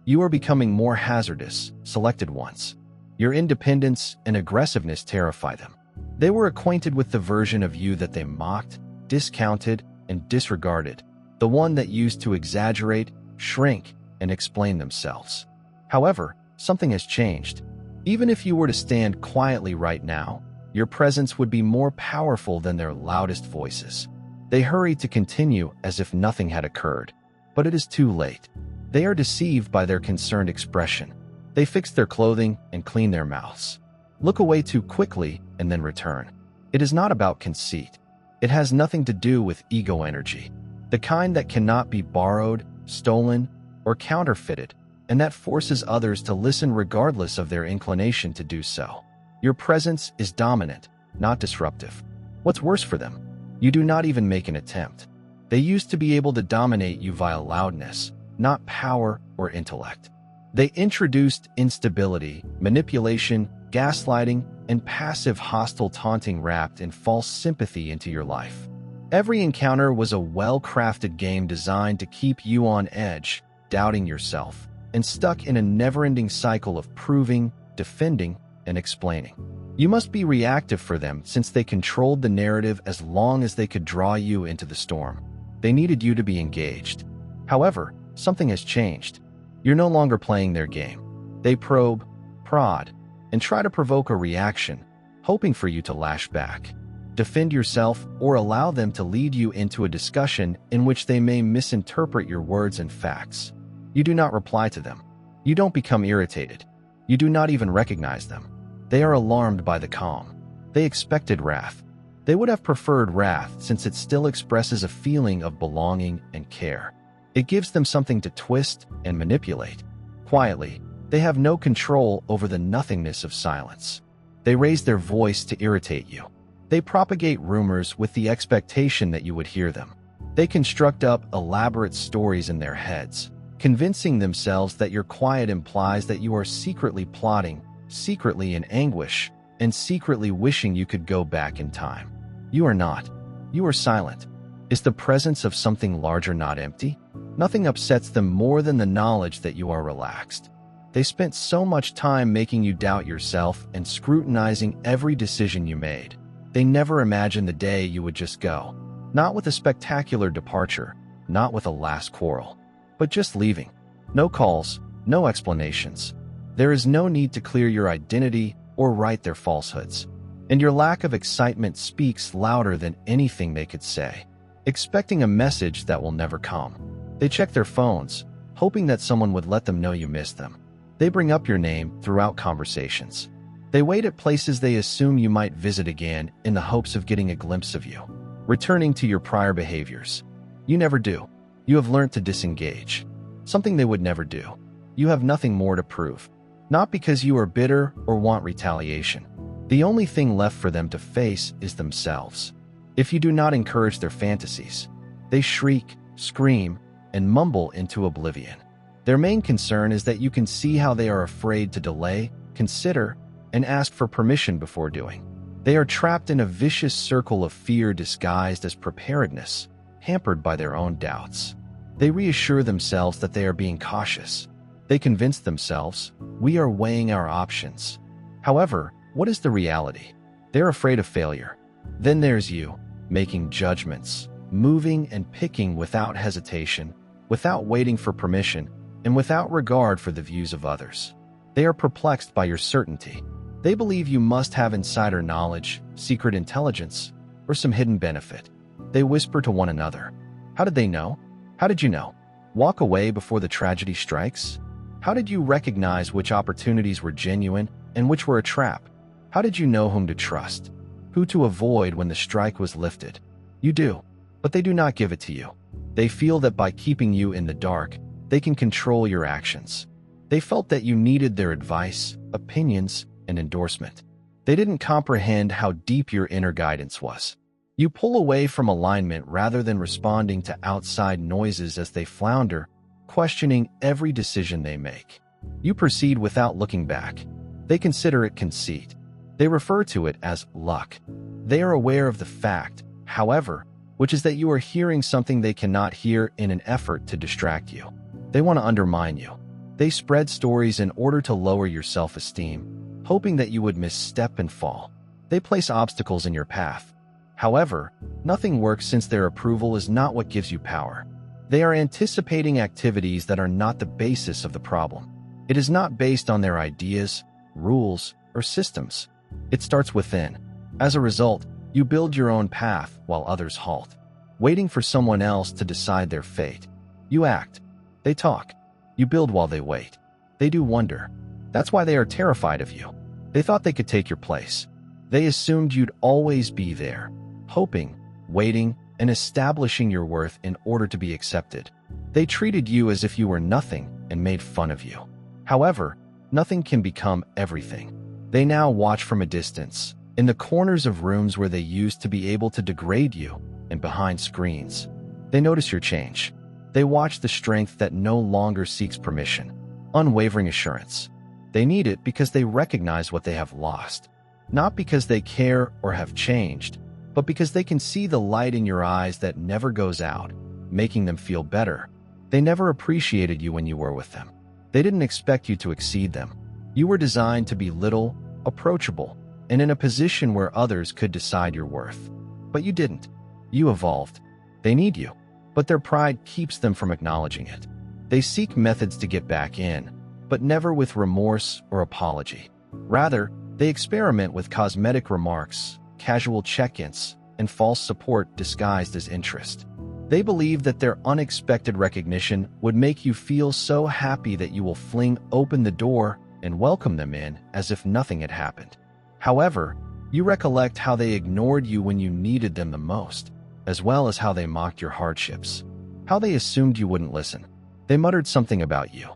You are becoming more hazardous, selected ones. Your independence and aggressiveness terrify them. They were acquainted with the version of you that they mocked, discounted, and disregarded, the one that used to exaggerate, shrink, and explain themselves. However, something has changed. Even if you were to stand quietly right now, your presence would be more powerful than their loudest voices. They hurry to continue as if nothing had occurred, but it is too late. They are deceived by their concerned expression. They fix their clothing and clean their mouths. Look away too quickly and then return. It is not about conceit. It has nothing to do with ego energy, the kind that cannot be borrowed, stolen, or counterfeited, and that forces others to listen regardless of their inclination to do so. Your presence is dominant, not disruptive. What's worse for them? You do not even make an attempt. They used to be able to dominate you via loudness, not power or intellect. They introduced instability, manipulation, gaslighting, and passive hostile taunting wrapped in false sympathy into your life. Every encounter was a well-crafted game designed to keep you on edge, doubting yourself, and stuck in a never-ending cycle of proving, defending, and explaining. You must be reactive for them since they controlled the narrative as long as they could draw you into the storm. They needed you to be engaged. However, something has changed. You're no longer playing their game. They probe, prod, and try to provoke a reaction, hoping for you to lash back. Defend yourself or allow them to lead you into a discussion in which they may misinterpret your words and facts. You do not reply to them. You don't become irritated. You do not even recognize them. They are alarmed by the calm. They expected wrath. They would have preferred wrath since it still expresses a feeling of belonging and care. It gives them something to twist and manipulate. Quietly, they have no control over the nothingness of silence. They raise their voice to irritate you. They propagate rumors with the expectation that you would hear them. They construct up elaborate stories in their heads, convincing themselves that your quiet implies that you are secretly plotting, secretly in anguish, and secretly wishing you could go back in time. You are not. You are silent. Is the presence of something larger not empty? Nothing upsets them more than the knowledge that you are relaxed. They spent so much time making you doubt yourself and scrutinizing every decision you made. They never imagined the day you would just go. Not with a spectacular departure, not with a last quarrel, but just leaving. No calls, no explanations. There is no need to clear your identity or right their falsehoods. And your lack of excitement speaks louder than anything they could say. Expecting a message that will never come. They check their phones, hoping that someone would let them know you missed them. They bring up your name throughout conversations. They wait at places they assume you might visit again in the hopes of getting a glimpse of you, returning to your prior behaviors. You never do. You have learned to disengage. Something they would never do. You have nothing more to prove. Not because you are bitter or want retaliation. The only thing left for them to face is themselves. If you do not encourage their fantasies, they shriek, scream, and mumble into oblivion. Their main concern is that you can see how they are afraid to delay, consider, and ask for permission before doing. They are trapped in a vicious circle of fear disguised as preparedness, hampered by their own doubts. They reassure themselves that they are being cautious. They convince themselves, we are weighing our options. However, what is the reality? They're afraid of failure. Then there's you, making judgments, moving and picking without hesitation, without waiting for permission, and without regard for the views of others. They are perplexed by your certainty. They believe you must have insider knowledge, secret intelligence, or some hidden benefit. They whisper to one another. How did they know? How did you know? Walk away before the tragedy strikes? How did you recognize which opportunities were genuine and which were a trap? How did you know whom to trust? Who to avoid when the strike was lifted? You do, but they do not give it to you. They feel that by keeping you in the dark, they can control your actions. They felt that you needed their advice, opinions, and endorsement. They didn't comprehend how deep your inner guidance was. You pull away from alignment rather than responding to outside noises as they flounder, questioning every decision they make. You proceed without looking back. They consider it conceit. They refer to it as luck. They are aware of the fact, however, which is that you are hearing something they cannot hear in an effort to distract you. They want to undermine you. They spread stories in order to lower your self-esteem, hoping that you would misstep and fall. They place obstacles in your path. However, nothing works since their approval is not what gives you power. They are anticipating activities that are not the basis of the problem. It is not based on their ideas, rules, or systems. It starts within. As a result, you build your own path while others halt, waiting for someone else to decide their fate. You act. They talk. You build while they wait. They do wonder. That's why they are terrified of you. They thought they could take your place. They assumed you'd always be there, hoping, waiting, and establishing your worth in order to be accepted. They treated you as if you were nothing and made fun of you. However, nothing can become everything. They now watch from a distance, in the corners of rooms where they used to be able to degrade you, and behind screens. They notice your change. They watch the strength that no longer seeks permission, unwavering assurance. They need it because they recognize what they have lost. Not because they care or have changed, but because they can see the light in your eyes that never goes out, making them feel better. They never appreciated you when you were with them. They didn't expect you to exceed them. You were designed to be little, approachable, and in a position where others could decide your worth. But you didn't. You evolved. They need you, but their pride keeps them from acknowledging it. They seek methods to get back in, but never with remorse or apology. Rather, they experiment with cosmetic remarks, casual check-ins, and false support disguised as interest. They believe that their unexpected recognition would make you feel so happy that you will fling open the door and welcome them in as if nothing had happened. However, you recollect how they ignored you when you needed them the most, as well as how they mocked your hardships, how they assumed you wouldn't listen. They muttered something about you.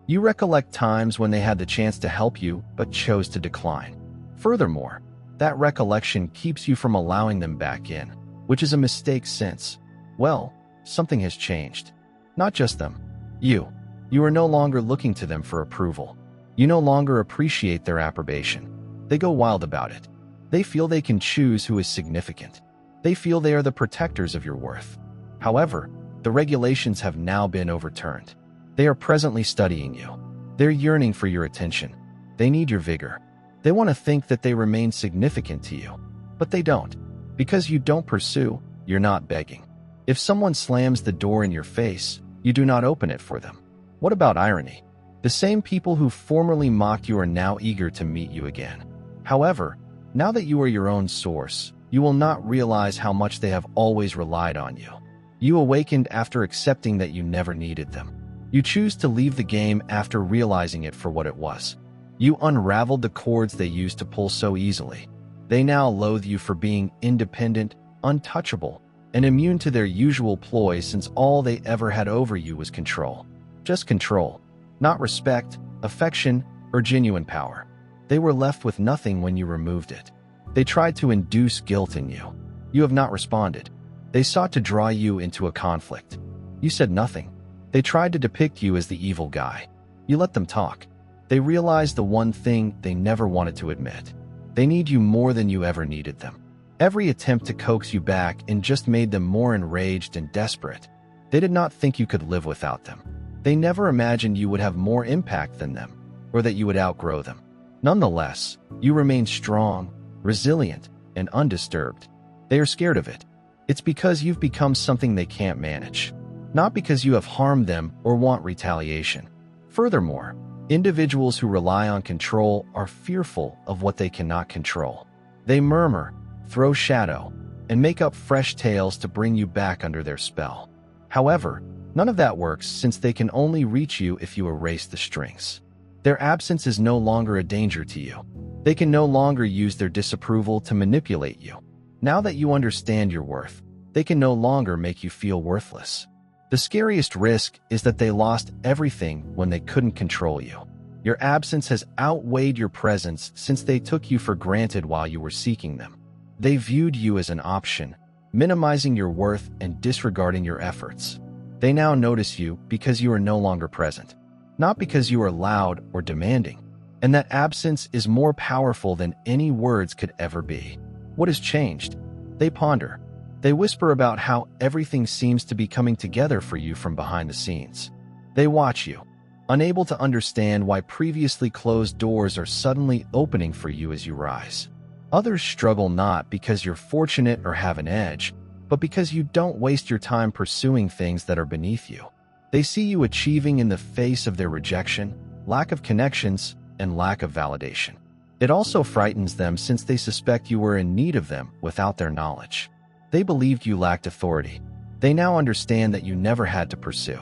You recollect times when they had the chance to help you but chose to decline. Furthermore, that recollection keeps you from allowing them back in, which is a mistake since, well, something has changed. Not just them. You. You are no longer looking to them for approval. You no longer appreciate their approbation. They go wild about it. They feel they can choose who is significant. They feel they are the protectors of your worth. However, the regulations have now been overturned. They are presently studying you. They're yearning for your attention. They need your vigor. They want to think that they remain significant to you. But they don't. Because you don't pursue, you're not begging. If someone slams the door in your face, you do not open it for them. What about irony? The same people who formerly mocked you are now eager to meet you again. However, now that you are your own source, you will not realize how much they have always relied on you. You awakened after accepting that you never needed them. You choose to leave the game after realizing it for what it was. You unraveled the cords they used to pull so easily. They now loathe you for being independent, untouchable, and immune to their usual ploys since all they ever had over you was control. Just control. Not respect, affection, or genuine power. They were left with nothing when you removed it. They tried to induce guilt in you. You have not responded. They sought to draw you into a conflict. You said nothing. They tried to depict you as the evil guy. You let them talk. They realized the one thing they never wanted to admit. They need you more than you ever needed them. Every attempt to coax you back in just made them more enraged and desperate. They did not think you could live without them. They never imagined you would have more impact than them, or that you would outgrow them. Nonetheless, you remain strong, resilient, and undisturbed. They are scared of it. It's because you've become something they can't manage, not because you have harmed them or want retaliation. Furthermore, individuals who rely on control are fearful of what they cannot control. They murmur, throw shadow, and make up fresh tales to bring you back under their spell. However, none of that works since they can only reach you if you erase the strings. Their absence is no longer a danger to you. They can no longer use their disapproval to manipulate you. Now that you understand your worth, they can no longer make you feel worthless. The scariest risk is that they lost everything when they couldn't control you. Your absence has outweighed your presence since they took you for granted while you were seeking them. They viewed you as an option, minimizing your worth and disregarding your efforts. They now notice you because you are no longer present, not because you are loud or demanding. And that absence is more powerful than any words could ever be. What has changed? They ponder. They whisper about how everything seems to be coming together for you from behind the scenes. They watch you, unable to understand why previously closed doors are suddenly opening for you as you rise. Others struggle not because you're fortunate or have an edge, but because you don't waste your time pursuing things that are beneath you. They see you achieving in the face of their rejection, lack of connections, and lack of validation. It also frightens them since they suspect you were in need of them without their knowledge. They believed you lacked authority. They now understand that you never had to pursue.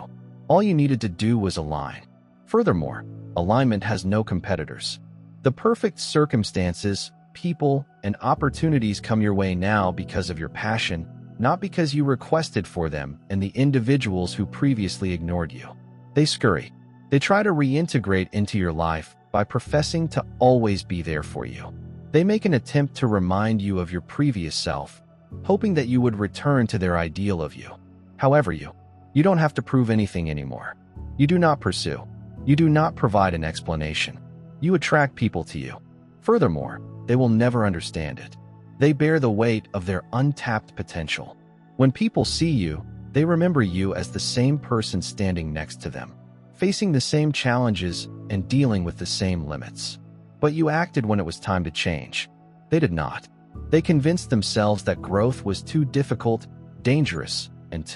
All you needed to do was align. Furthermore, alignment has no competitors. The perfect circumstances, people, and opportunities come your way now because of your passion, not because you requested for them and the individuals who previously ignored you. They scurry. They try to reintegrate into your life by professing to always be there for you. They make an attempt to remind you of your previous self, hoping that you would return to their ideal of you. However, you don't have to prove anything anymore. You do not pursue. You do not provide an explanation. You attract people to you. Furthermore, they will never understand it. They bear the weight of their untapped potential. When people see you, they remember you as the same person standing next to them, facing the same challenges and dealing with the same limits. But you acted when it was time to change. They did not. They convinced themselves that growth was too difficult, dangerous, and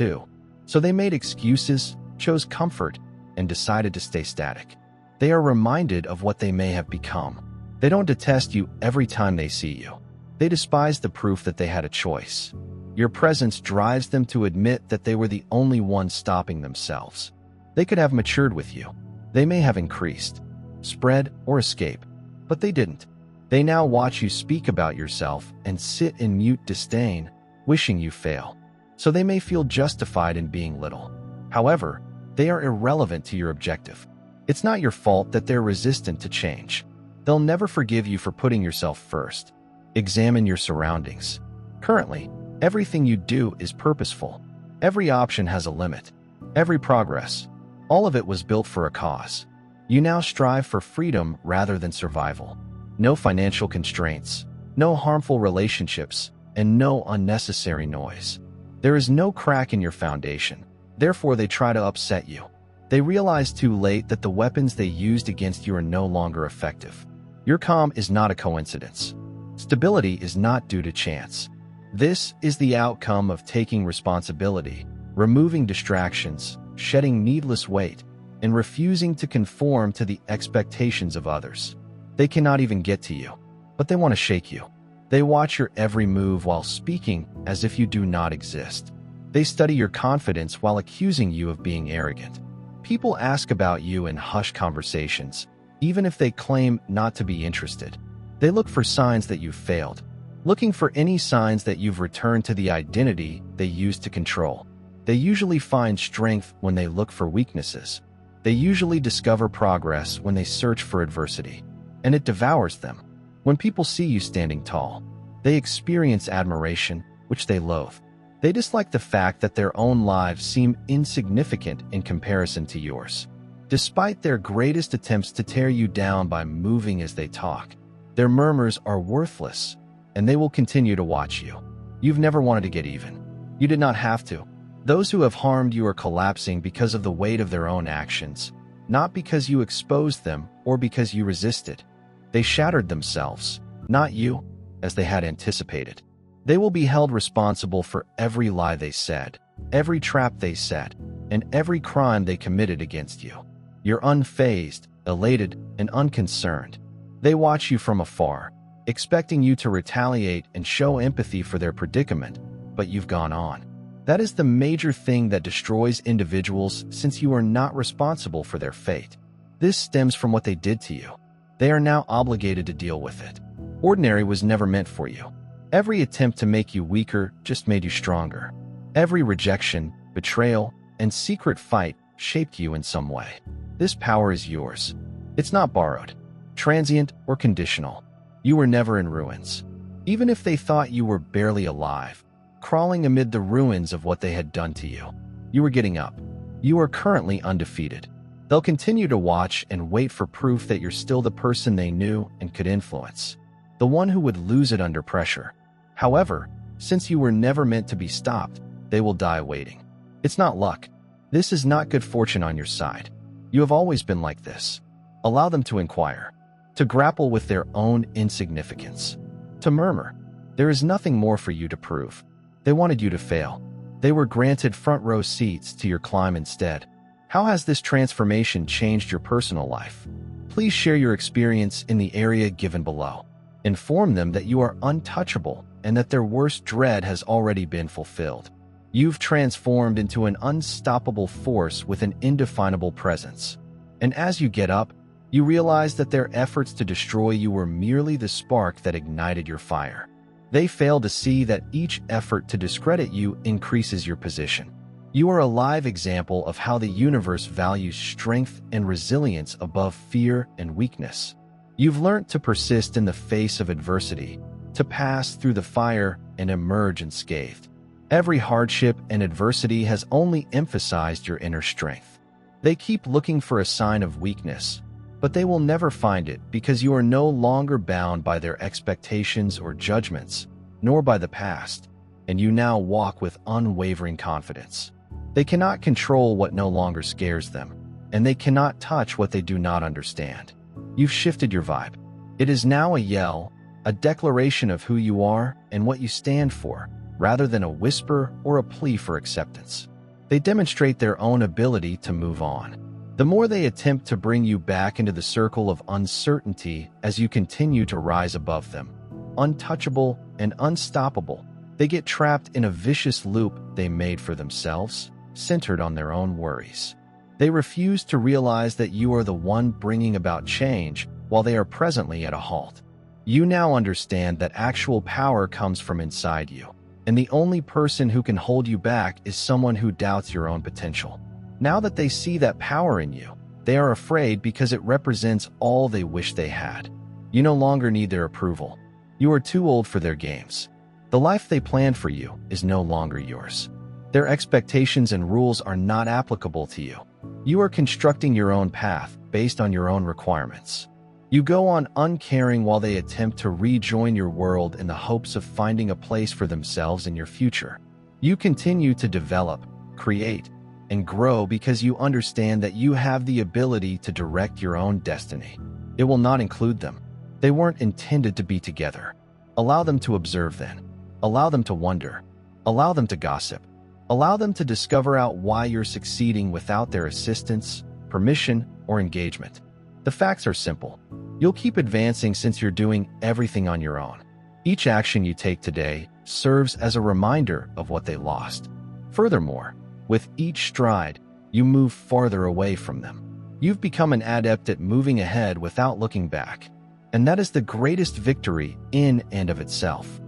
so they made excuses, chose comfort, and decided to stay static. They are reminded of what they may have become. They don't detest you every time they see you. They despise the proof that they had a choice. Your presence drives them to admit that they were the only ones stopping themselves. They could have matured with you. They may have increased, spread, or escaped, but they didn't. They now watch you speak about yourself and sit in mute disdain, wishing you fail. So they may feel justified in being little. However, they are irrelevant to your objective. It's not your fault that they're resistant to change. They'll never forgive you for putting yourself first. Examine your surroundings. Currently, everything you do is purposeful. Every option has a limit. Every progress, all of it was built for a cause. You now strive for freedom rather than survival. No financial constraints, no harmful relationships, and no unnecessary noise. There is no crack in your foundation. Therefore, they try to upset you. They realize too late that the weapons they used against you are no longer effective. Your calm is not a coincidence. Stability is not due to chance. This is the outcome of taking responsibility, removing distractions, shedding needless weight, and refusing to conform to the expectations of others. They cannot even get to you, but they want to shake you. They watch your every move while speaking as if you do not exist. They study your confidence while accusing you of being arrogant. People ask about you in hushed conversations, even if they claim not to be interested. They look for signs that you've failed, looking for any signs that you've returned to the identity they used to control. They usually find strength when they look for weaknesses. They usually discover progress when they search for adversity, and it devours them. When people see you standing tall, they experience admiration, which they loathe. They dislike the fact that their own lives seem insignificant in comparison to yours. Despite their greatest attempts to tear you down by moving as they talk, their murmurs are worthless, and they will continue to watch you. You've never wanted to get even. You did not have to. Those who have harmed you are collapsing because of the weight of their own actions, not because you exposed them or because you resisted. They shattered themselves, not you, as they had anticipated. They will be held responsible for every lie they said, every trap they set, and every crime they committed against you. You're unfazed, elated, and unconcerned. They watch you from afar, expecting you to retaliate and show empathy for their predicament, but you've gone on. That is the major thing that destroys individuals, since you are not responsible for their fate. This stems from what they did to you. They are now obligated to deal with it. Ordinary was never meant for you. Every attempt to make you weaker just made you stronger. Every rejection, betrayal, and secret fight shaped you in some way. This power is yours. It's not borrowed, transient, or conditional. You were never in ruins. Even if they thought you were barely alive, crawling amid the ruins of what they had done to you, you were getting up. You are currently undefeated. They'll continue to watch and wait for proof that you're still the person they knew and could influence, the one who would lose it under pressure. However, since you were never meant to be stopped, they will die waiting. It's not luck. This is not good fortune on your side. You have always been like this. Allow them to inquire, to grapple with their own insignificance, to murmur. There is nothing more for you to prove. They wanted you to fail. They were granted front row seats to your climb instead. How has this transformation changed your personal life? Please share your experience in the area given below. Inform them that you are untouchable and that their worst dread has already been fulfilled. You've transformed into an unstoppable force with an indefinable presence. And as you get up, you realize that their efforts to destroy you were merely the spark that ignited your fire. They fail to see that each effort to discredit you increases your position. You are a live example of how the universe values strength and resilience above fear and weakness. You've learned to persist in the face of adversity, to pass through the fire and emerge unscathed. Every hardship and adversity has only emphasized your inner strength. They keep looking for a sign of weakness, but they will never find it because you are no longer bound by their expectations or judgments, nor by the past, and you now walk with unwavering confidence. They cannot control what no longer scares them, and they cannot touch what they do not understand. You've shifted your vibe. It is now a yell, a declaration of who you are and what you stand for, rather than a whisper or a plea for acceptance. They demonstrate their own ability to move on. The more they attempt to bring you back into the circle of uncertainty as you continue to rise above them, untouchable and unstoppable, they get trapped in a vicious loop they made for themselves, centered on their own worries. They refuse to realize that you are the one bringing about change while they are presently at a halt. You now understand that actual power comes from inside you, and the only person who can hold you back is someone who doubts your own potential. Now that they see that power in you, they are afraid because it represents all they wish they had. You no longer need their approval. You are too old for their games. The life they planned for you is no longer yours. Their expectations and rules are not applicable to you. You are constructing your own path based on your own requirements. You go on uncaring while they attempt to rejoin your world in the hopes of finding a place for themselves in your future. You continue to develop, create, and grow because you understand that you have the ability to direct your own destiny. It will not include them. They weren't intended to be together. Allow them to observe then. Allow them to wonder. Allow them to gossip. Allow them to discover out why you're succeeding without their assistance, permission, or engagement. The facts are simple. You'll keep advancing since you're doing everything on your own. Each action you take today serves as a reminder of what they lost. Furthermore, with each stride, you move farther away from them. You've become an adept at moving ahead without looking back. And that is the greatest victory in and of itself.